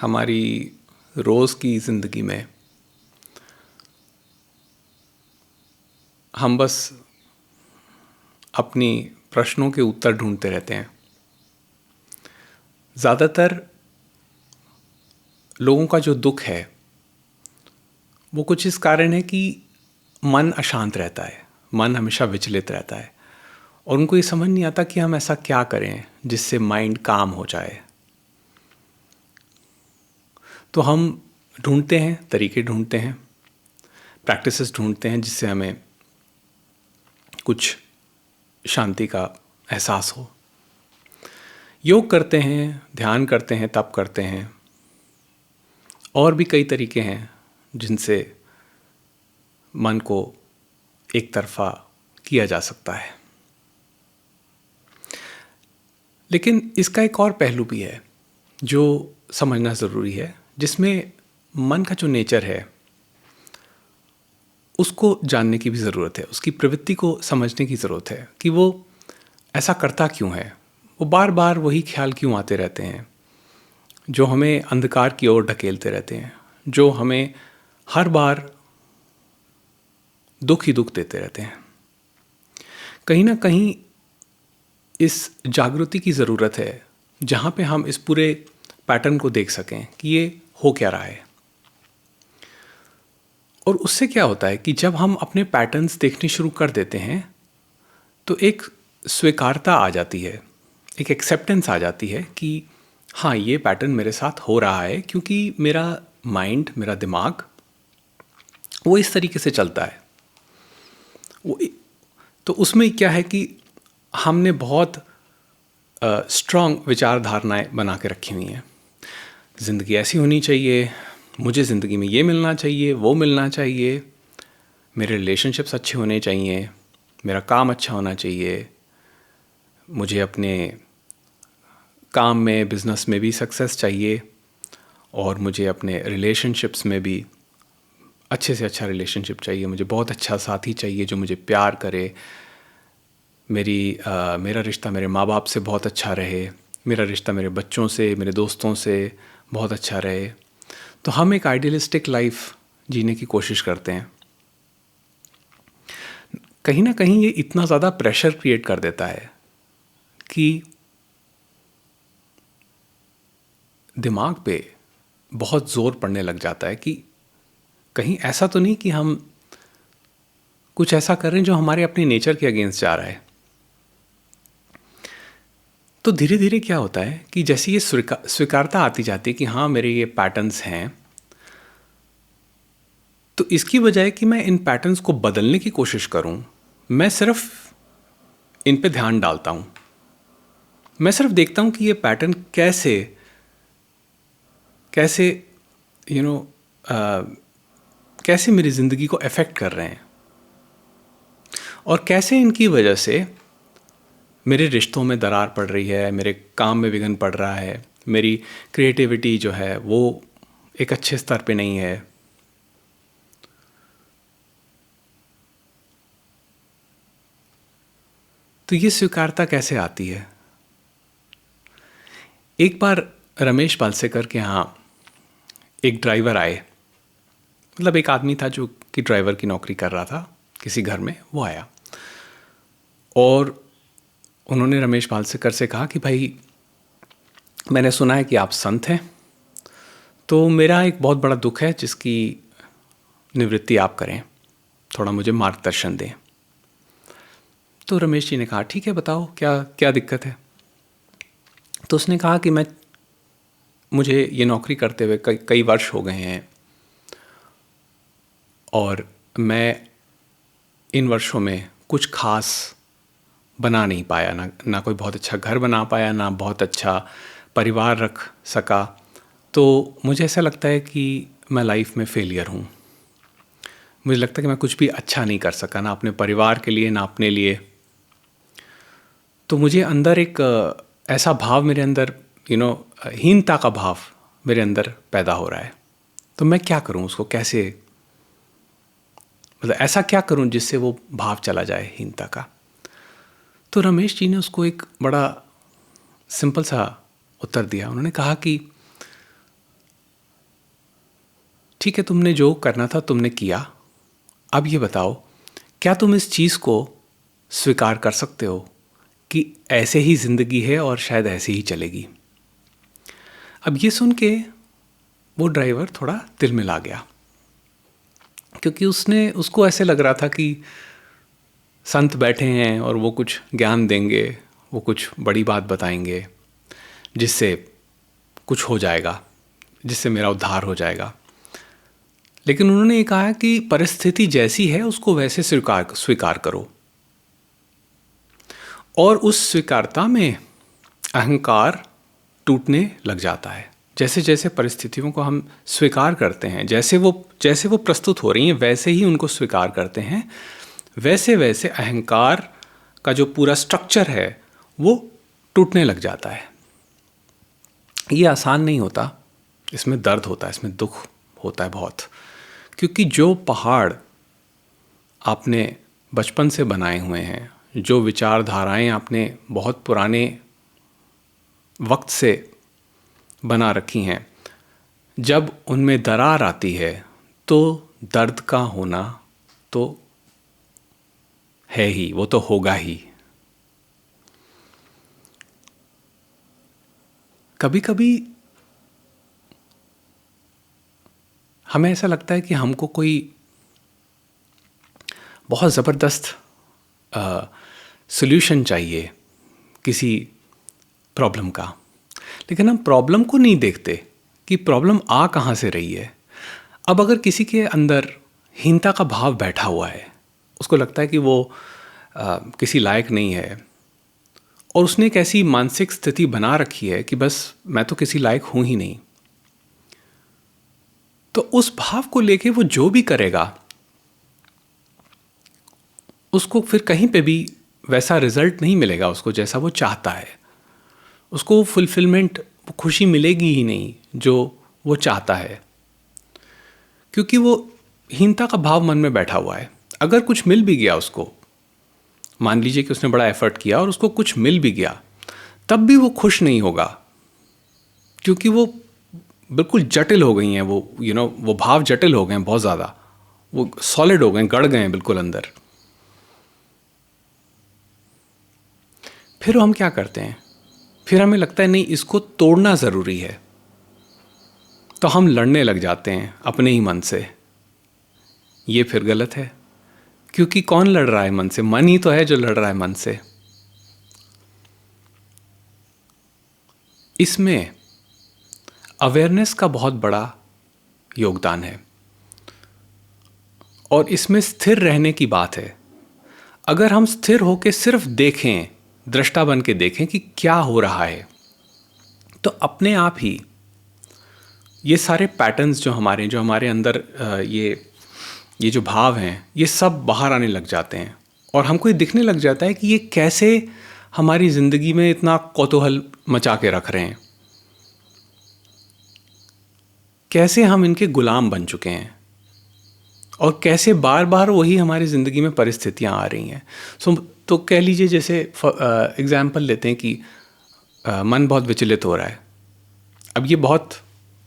हमारी रोज़ की ज़िंदगी में हम बस अपनी प्रश्नों के उत्तर ढूंढते रहते हैं। ज़्यादातर लोगों का जो दुख है वो कुछ इस कारण है कि मन अशांत रहता है, मन हमेशा विचलित रहता है और उनको ये समझ नहीं आता कि हम ऐसा क्या करें जिससे माइंड काम हो जाए। तो हम ढूंढते हैं, तरीके ढूंढते हैं, प्रैक्टिसेस ढूंढते हैं जिससे हमें कुछ शांति का एहसास हो। योग करते हैं, ध्यान करते हैं, तप करते हैं, और भी कई तरीके हैं जिनसे मन को एक तरफा किया जा सकता है। लेकिन इसका एक और पहलू भी है जो समझना ज़रूरी है, जिसमें मन का जो नेचर है उसको जानने की भी ज़रूरत है, उसकी प्रवृत्ति को समझने की ज़रूरत है कि वो ऐसा करता क्यों है, वो बार बार वही ख्याल क्यों आते रहते हैं जो हमें अंधकार की ओर ढकेलते रहते हैं, जो हमें हर बार दुख ही दुख देते रहते हैं। कहीं ना कहीं इस जागृति की ज़रूरत है जहाँ पे हम इस पूरे पैटर्न को देख सकें कि ये हो क्या रहा है। और उससे क्या होता है कि जब हम अपने पैटर्न्स देखने शुरू कर देते हैं तो एक स्वीकारता आ जाती है, एक एक्सेप्टेंस आ जाती है कि हाँ, ये पैटर्न मेरे साथ हो रहा है क्योंकि मेरा माइंड, मेरा दिमाग वो इस तरीके से चलता है। वो तो उसमें क्या है कि हमने बहुत स्ट्रॉन्ग विचारधारणाएं बना के रखी हुई हैं। ज़िंदगी ऐसी होनी चाहिए, मुझे ज़िंदगी में ये मिलना चाहिए, वो मिलना चाहिए, मेरे रिलेशनशिप्स अच्छे होने चाहिए, मेरा काम अच्छा होना चाहिए, मुझे अपने काम में, बिज़नेस में भी सक्सेस चाहिए, और मुझे अपने रिलेशनशिप्स में भी अच्छे से अच्छा रिलेशनशिप चाहिए, मुझे बहुत अच्छा साथी चाहिए जो मुझे प्यार करे, मेरा रिश्ता मेरे माँ बाप से बहुत अच्छा रहे, मेरा रिश्ता मेरे बच्चों से, मेरे दोस्तों से बहुत अच्छा रहे। तो हम एक आइडियलिस्टिक लाइफ जीने की कोशिश करते हैं। कहीं ना कहीं ये इतना ज़्यादा प्रेशर क्रिएट कर देता है कि दिमाग पे बहुत ज़ोर पड़ने लग जाता है कि कहीं ऐसा तो नहीं कि हम कुछ ऐसा कर रहे हैं जो हमारे अपने नेचर के अगेंस्ट जा रहा है। तो धीरे धीरे क्या होता है कि जैसे ये स्वीकारता आती जाती है कि हाँ, मेरे ये पैटर्न्स हैं, तो इसकी बजाय कि मैं इन पैटर्न्स को बदलने की कोशिश करूं, मैं सिर्फ इन पे ध्यान डालता हूं। मैं सिर्फ देखता हूं कि ये पैटर्न कैसे कैसे यू नो कैसे मेरी ज़िंदगी को अफेक्ट कर रहे हैं और कैसे इनकी वजह से मेरे रिश्तों में दरार पड़ रही है, मेरे काम में विघ्न पड़ रहा है, मेरी क्रिएटिविटी जो है वो एक अच्छे स्तर पे नहीं है। तो ये स्वीकारता कैसे आती है? एक बार रमेश पालसेकर के यहाँ एक ड्राइवर आए, मतलब एक आदमी था जो कि ड्राइवर की नौकरी कर रहा था किसी घर में। वो आया और उन्होंने रमेश पालसेकर से कहा कि भाई, मैंने सुना है कि आप संत हैं, तो मेरा एक बहुत बड़ा दुख है जिसकी निवृत्ति आप करें, थोड़ा मुझे मार्गदर्शन दें। तो रमेश जी ने कहा, ठीक है, बताओ क्या क्या दिक्कत है। तो उसने कहा कि मुझे ये नौकरी करते हुए कई वर्ष हो गए हैं और मैं इन वर्षों में कुछ खास बना नहीं पाया, ना कोई बहुत अच्छा घर बना पाया, ना बहुत अच्छा परिवार रख सका। तो मुझे ऐसा लगता है कि मैं लाइफ में फेलियर हूँ। मुझे लगता है कि मैं कुछ भी अच्छा नहीं कर सका, ना अपने परिवार के लिए, ना अपने लिए। तो मुझे अंदर एक ऐसा भाव मेरे अंदर हीनता का भाव मेरे अंदर पैदा हो रहा है। तो मैं क्या करूं, उसको कैसे, मतलब ऐसा क्या करूं जिससे वो भाव चला जाए हीनता का। तो रमेश जी ने उसको एक बड़ा सिंपल सा उत्तर दिया। उन्होंने कहा कि ठीक है, तुमने जो करना था तुमने किया, अब ये बताओ क्या तुम इस चीज़ को स्वीकार कर सकते हो कि ऐसे ही ज़िंदगी है और शायद ऐसे ही चलेगी। अब ये सुन के वो ड्राइवर थोड़ा तिलमिला गया, क्योंकि उसको ऐसे लग रहा था कि संत बैठे हैं और वो कुछ ज्ञान देंगे, वो कुछ बड़ी बात बताएंगे जिससे कुछ हो जाएगा, जिससे मेरा उद्धार हो जाएगा। लेकिन उन्होंने ये कहा कि परिस्थिति जैसी है उसको वैसे स्वीकार करो। और उस स्वीकारता में अहंकार टूटने लग जाता है। जैसे जैसे परिस्थितियों को हम स्वीकार करते हैं, जैसे वो प्रस्तुत हो रही हैं वैसे ही उनको स्वीकार करते हैं, वैसे वैसे अहंकार का जो पूरा स्ट्रक्चर है वो टूटने लग जाता है। ये आसान नहीं होता, इसमें दर्द होता है, इसमें दुख होता है बहुत। क्योंकि जो पहाड़ आपने बचपन से बनाए हुए हैं, जो विचारधाराएं आपने बहुत पुराने वक्त से बना रखी हैं, जब उनमें दरार आती है तो दर्द का होना तो है ही, वो तो होगा ही। कभी कभी हमें ऐसा लगता है कि हमको कोई बहुत ज़बरदस्त सॉल्यूशन चाहिए किसी प्रॉब्लम का, लेकिन हम प्रॉब्लम को नहीं देखते कि प्रॉब्लम आ कहाँ से रही है। अब अगर किसी के अंदर हीनता का भाव बैठा हुआ है, उसको लगता है कि वो किसी लायक नहीं है, और उसने एक ऐसी मानसिक स्थिति बना रखी है कि बस मैं तो किसी लायक हूँ ही नहीं, तो उस भाव को लेके वो जो भी करेगा उसको फिर कहीं पे भी वैसा रिजल्ट नहीं मिलेगा उसको जैसा वो चाहता है। उसको वो फुलफिलमेंट, वो खुशी मिलेगी ही नहीं जो वो चाहता है, क्योंकि वो हीनता का भाव मन में बैठा हुआ है। अगर कुछ मिल भी गया उसको, मान लीजिए कि उसने बड़ा एफर्ट किया और उसको कुछ मिल भी गया, तब भी वो खुश नहीं होगा, क्योंकि वो बिल्कुल जटिल हो गई हैं, वो वो भाव जटिल हो गए हैं बहुत ज़्यादा, वो सॉलिड हो गए, गड़ गए हैं बिल्कुल अंदर। फिर हम क्या करते हैं, फिर हमें लगता है नहीं, इसको तोड़ना ज़रूरी है, तो हम लड़ने लग जाते हैं अपने ही मन से। ये फिर गलत है, क्योंकि कौन लड़ रहा है मन से? मन ही तो है जो लड़ रहा है मन से। इसमें अवेयरनेस का बहुत बड़ा योगदान है, और इसमें स्थिर रहने की बात है। अगर हम स्थिर होकर सिर्फ देखें, दृष्टा बन के देखें कि क्या हो रहा है, तो अपने आप ही ये सारे पैटर्न्स जो हमारे अंदर ये जो भाव हैं, ये सब बाहर आने लग जाते हैं, और हमको ये दिखने लग जाता है कि ये कैसे हमारी ज़िंदगी में इतना कौतूहल मचा के रख रहे हैं, कैसे हम इनके गुलाम बन चुके हैं, और कैसे बार बार वही हमारी ज़िंदगी में परिस्थितियां आ रही हैं। तो कह लीजिए, जैसे एग्जाम्पल लेते हैं कि मन बहुत विचलित हो रहा है। अब ये बहुत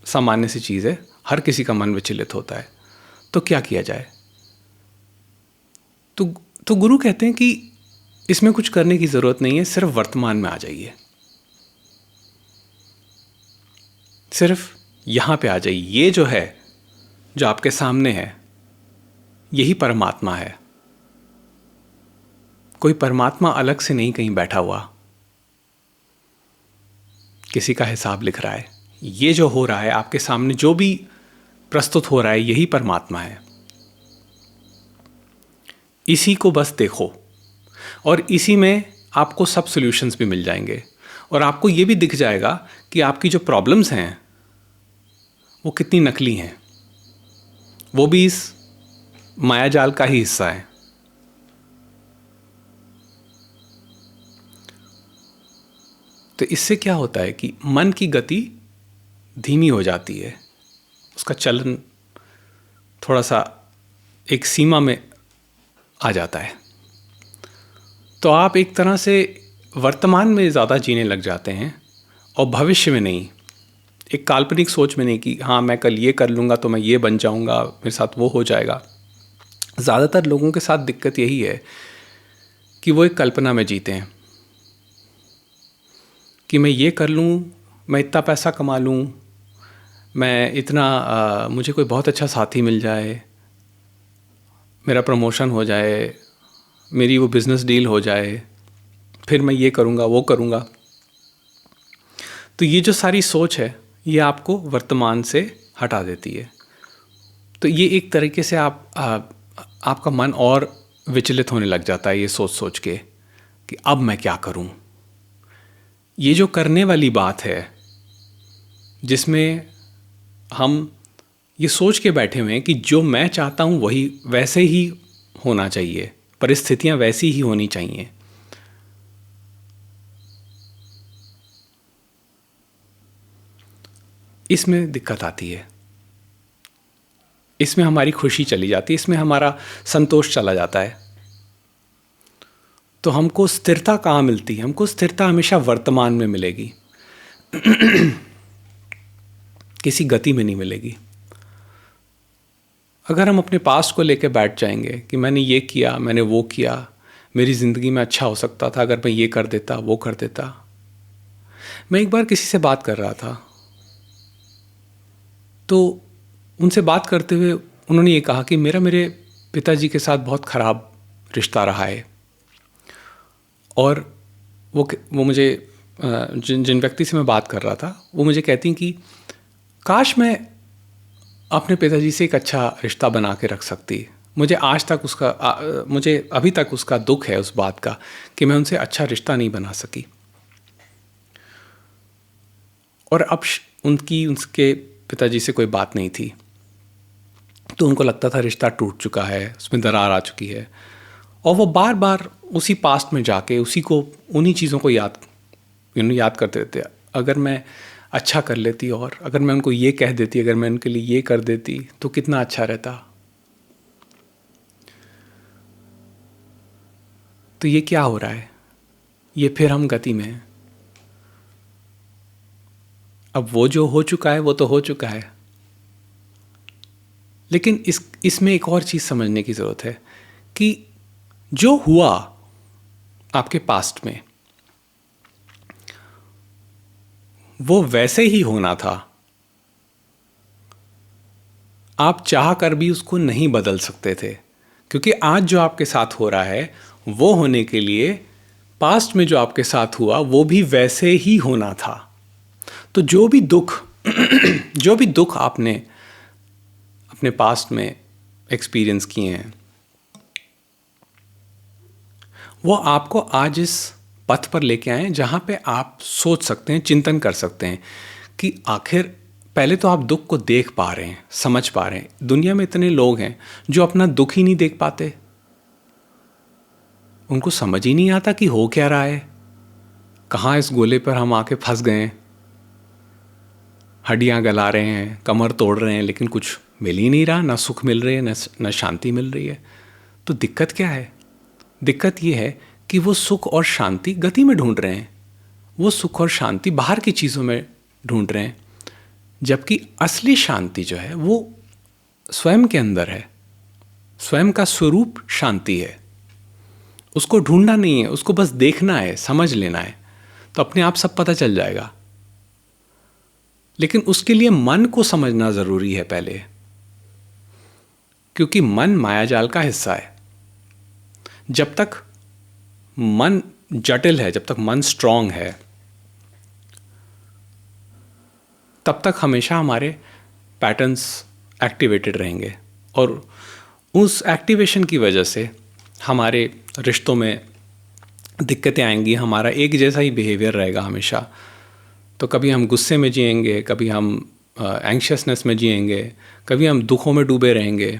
सामान्य सी चीज़ है, हर किसी का मन विचलित होता है, तो क्या किया जाए? तो गुरु कहते हैं कि इसमें कुछ करने की ज़रूरत नहीं है, सिर्फ वर्तमान में आ जाइए, सिर्फ यहाँ पे आ जाइए। ये जो है, जो आपके सामने है, यही परमात्मा है। कोई परमात्मा अलग से नहीं कहीं बैठा हुआ किसी का हिसाब लिख रहा है। ये जो हो रहा है आपके सामने, जो भी प्रस्तुत हो रहा है, यही परमात्मा है। इसी को बस देखो, और इसी में आपको सब सॉल्यूशंस भी मिल जाएंगे, और आपको ये भी दिख जाएगा कि आपकी जो प्रॉब्लम्स हैं वो कितनी नकली हैं, वो भी इस मायाजाल का ही हिस्सा है। तो इससे क्या होता है कि मन की गति धीमी हो जाती है, उसका चलन थोड़ा सा एक सीमा में आ जाता है। तो आप एक तरह से वर्तमान में ज़्यादा जीने लग जाते हैं और भविष्य में नहीं। एक काल्पनिक सोच में नहीं कि हाँ मैं कल ये कर लूँगा तो मैं ये बन जाऊँगा, मेरे साथ वो हो जाएगा। ज़्यादातर लोगों के साथ दिक्कत यही है कि वो एक कल्पना में जीते हैं कि मैं ये कर लूँ, मैं इतना पैसा कमा लूँ, मैं इतना मुझे कोई बहुत अच्छा साथी मिल जाए, मेरा प्रमोशन हो जाए, मेरी वो बिज़नेस डील हो जाए, फिर मैं ये करूँगा वो करूँगा। तो ये जो सारी सोच है ये आपको वर्तमान से हटा देती है। तो ये एक तरीके से आपका मन और विचलित होने लग जाता है ये सोच सोच के कि अब मैं क्या करूं। ये जो करने वाली बात है जिसमें हम ये सोच के बैठे हुए हैं कि जो मैं चाहता हूं वही वैसे ही होना चाहिए, परिस्थितियां वैसी ही होनी चाहिए, इसमें दिक्कत आती है। इसमें हमारी खुशी चली जाती है, इसमें हमारा संतोष चला जाता है। तो हमको स्थिरता कहाँ मिलती है? हमको स्थिरता हमेशा वर्तमान में मिलेगी, किसी गति में नहीं मिलेगी। अगर हम अपने पास्ट को लेकर बैठ जाएंगे कि मैंने ये किया, मैंने वो किया, मेरी ज़िंदगी में अच्छा हो सकता था अगर मैं ये कर देता, वो कर देता। मैं एक बार किसी से बात कर रहा था, तो उनसे बात करते हुए उन्होंने ये कहा कि मेरे पिताजी के साथ बहुत ख़राब रिश्ता रहा है। और वो मुझे जिन व्यक्ति से मैं बात कर रहा था वो मुझे कहती कि काश मैं अपने पिताजी से एक अच्छा रिश्ता बना के रख सकती। मुझे आज तक मुझे अभी तक उसका दुख है उस बात का कि मैं उनसे अच्छा रिश्ता नहीं बना सकी। और अब उसके पिताजी से कोई बात नहीं थी, तो उनको लगता था रिश्ता टूट चुका है, उसमें दरार आ चुकी है। और वो बार बार उसी पास्ट में जाके उन्हीं चीज़ों को याद करते रहते। अगर मैं अच्छा कर लेती, और अगर मैं उनको ये कह देती, अगर मैं उनके लिए ये कर देती तो कितना अच्छा रहता। तो ये क्या हो रहा है? ये फिर हम गति में हैं। अब वो जो हो चुका है वो तो हो चुका है, लेकिन इसमें एक और चीज़ समझने की ज़रूरत है कि जो हुआ आपके पास्ट में वो वैसे ही होना था। आप चाह कर भी उसको नहीं बदल सकते थे, क्योंकि आज जो आपके साथ हो रहा है वो होने के लिए पास्ट में जो आपके साथ हुआ वो भी वैसे ही होना था। तो जो भी दुख आपने अपने पास्ट में एक्सपीरियंस किए हैं वो आपको आज इस पथ पर लेके आए जहाँ पे आप सोच सकते हैं, चिंतन कर सकते हैं कि आखिर पहले तो आप दुख को देख पा रहे हैं, समझ पा रहे हैं। दुनिया में इतने लोग हैं जो अपना दुख ही नहीं देख पाते, उनको समझ ही नहीं आता कि हो क्या रहा है, कहाँ इस गोले पर हम आके फंस गए हैं। हड्डियाँ गला रहे हैं, कमर तोड़ रहे हैं, लेकिन कुछ मिल ही नहीं रहा, ना सुख मिल रही है, न शांति मिल रही है। तो दिक्कत क्या है? दिक्कत ये है कि वो सुख और शांति गति में ढूंढ रहे हैं, वो सुख और शांति बाहर की चीज़ों में ढूंढ रहे हैं, जबकि असली शांति जो है वो स्वयं के अंदर है। स्वयं का स्वरूप शांति है। उसको ढूंढना नहीं है, उसको बस देखना है, समझ लेना है, तो अपने आप सब पता चल जाएगा। लेकिन उसके लिए मन को समझना ज़रूरी है पहले, क्योंकि मन मायाजाल का हिस्सा है। जब तक मन जटिल है, जब तक मन स्ट्रांग है, तब तक हमेशा हमारे पैटर्न्स एक्टिवेटेड रहेंगे, और उस एक्टिवेशन की वजह से हमारे रिश्तों में दिक्कतें आएंगी। हमारा एक जैसा ही बिहेवियर रहेगा हमेशा। तो कभी हम गुस्से में जिएंगे, कभी हम एंग्शियसनेस में जिएंगे, कभी हम दुखों में डूबे रहेंगे,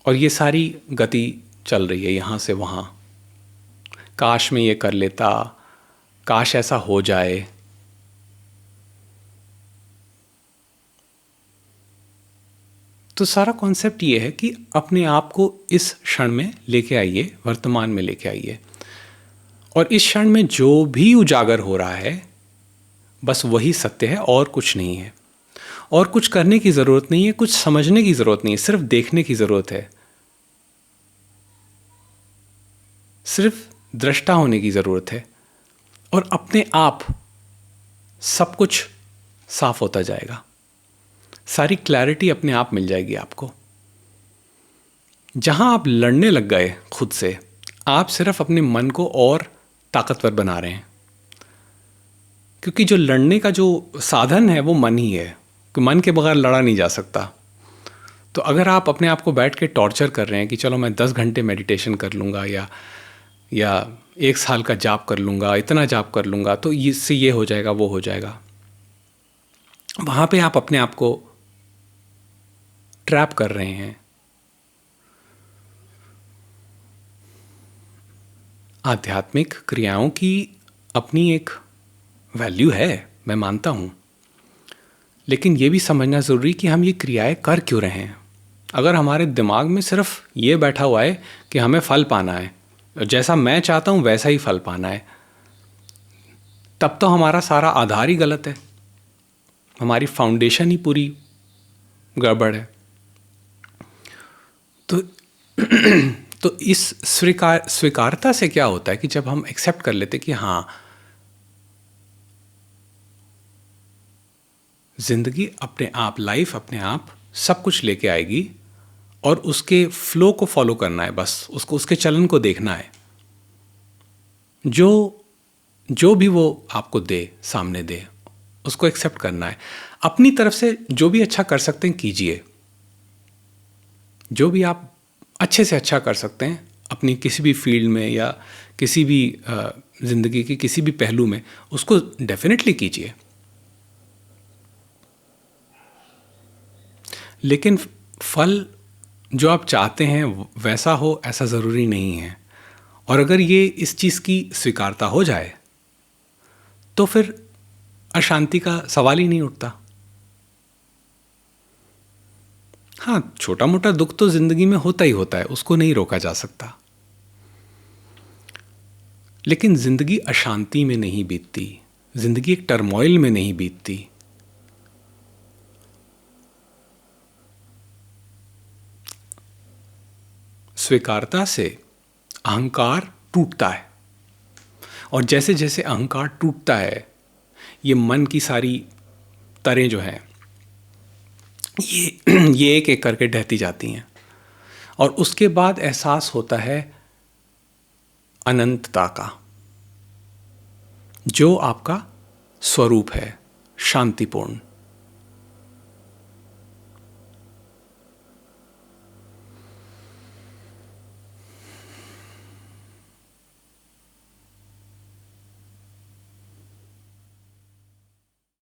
और ये सारी गति चल रही है यहाँ से वहाँ। काश मैं ये कर लेता, काश ऐसा हो जाए। तो सारा कॉन्सेप्ट ये है कि अपने आप को इस क्षण में लेके आइए, वर्तमान में लेके आइए, और इस क्षण में जो भी उजागर हो रहा है बस वही सत्य है और कुछ नहीं है। और कुछ करने की ज़रूरत नहीं है, कुछ समझने की ज़रूरत नहीं है, सिर्फ देखने की ज़रूरत है, सिर्फ दृष्टा होने की ज़रूरत है, और अपने आप सब कुछ साफ होता जाएगा। सारी क्लैरिटी अपने आप मिल जाएगी आपको। जहां आप लड़ने लग गए खुद से, आप सिर्फ अपने मन को और ताकतवर बना रहे हैं, क्योंकि जो लड़ने का जो साधन है वो मन ही है, कि मन के बगैर लड़ा नहीं जा सकता। तो अगर आप अपने आप को बैठ के टॉर्चर कर रहे हैं कि चलो मैं 10 घंटे मेडिटेशन कर लूँगा, या 1 साल का जाप कर लूँगा, इतना जाप कर लूँगा तो इससे ये हो जाएगा, वो हो जाएगा, वहाँ पे आप अपने आप को ट्रैप कर रहे हैं। आध्यात्मिक क्रियाओं की अपनी एक वैल्यू है, मैं मानता हूँ, लेकिन ये भी समझना ज़रूरी कि हम ये क्रियाएं कर क्यों रहे हैं। अगर हमारे दिमाग में सिर्फ ये बैठा हुआ है कि हमें फल पाना है, जैसा मैं चाहता हूँ वैसा ही फल पाना है, तब तो हमारा सारा आधार ही गलत है, हमारी फाउंडेशन ही पूरी गड़बड़ है। तो तो इस स्वीकारता से क्या होता है कि जब हम एक्सेप्ट कर लेते कि हाँ, जिंदगी अपने आप, लाइफ अपने आप सब कुछ लेके आएगी, और उसके फ्लो को फॉलो करना है, बस उसको, उसके चलन को देखना है। जो भी वो आपको दे, सामने दे, उसको एक्सेप्ट करना है। अपनी तरफ से जो भी अच्छा कर सकते हैं कीजिए, जो भी आप अच्छे से अच्छा कर सकते हैं अपनी किसी भी फील्ड में या किसी भी ज़िंदगी के किसी भी पहलू में, उसको डेफिनेटली कीजिए। लेकिन फल जो आप चाहते हैं वैसा हो, ऐसा ज़रूरी नहीं है। और अगर ये इस चीज़ की स्वीकारता हो जाए तो फिर अशांति का सवाल ही नहीं उठता। हाँ, छोटा मोटा दुख तो ज़िंदगी में होता ही होता है, उसको नहीं रोका जा सकता, लेकिन ज़िंदगी अशांति में नहीं बीतती, ज़िंदगी एक टर्मोइल में नहीं बीतती। स्वीकारता से अहंकार टूटता है, और जैसे जैसे अहंकार टूटता है, ये मन की सारी तरें जो हैं ये एक एक करके ढहती जाती हैं, और उसके बाद एहसास होता है अनंतता का, जो आपका स्वरूप है, शांतिपूर्ण।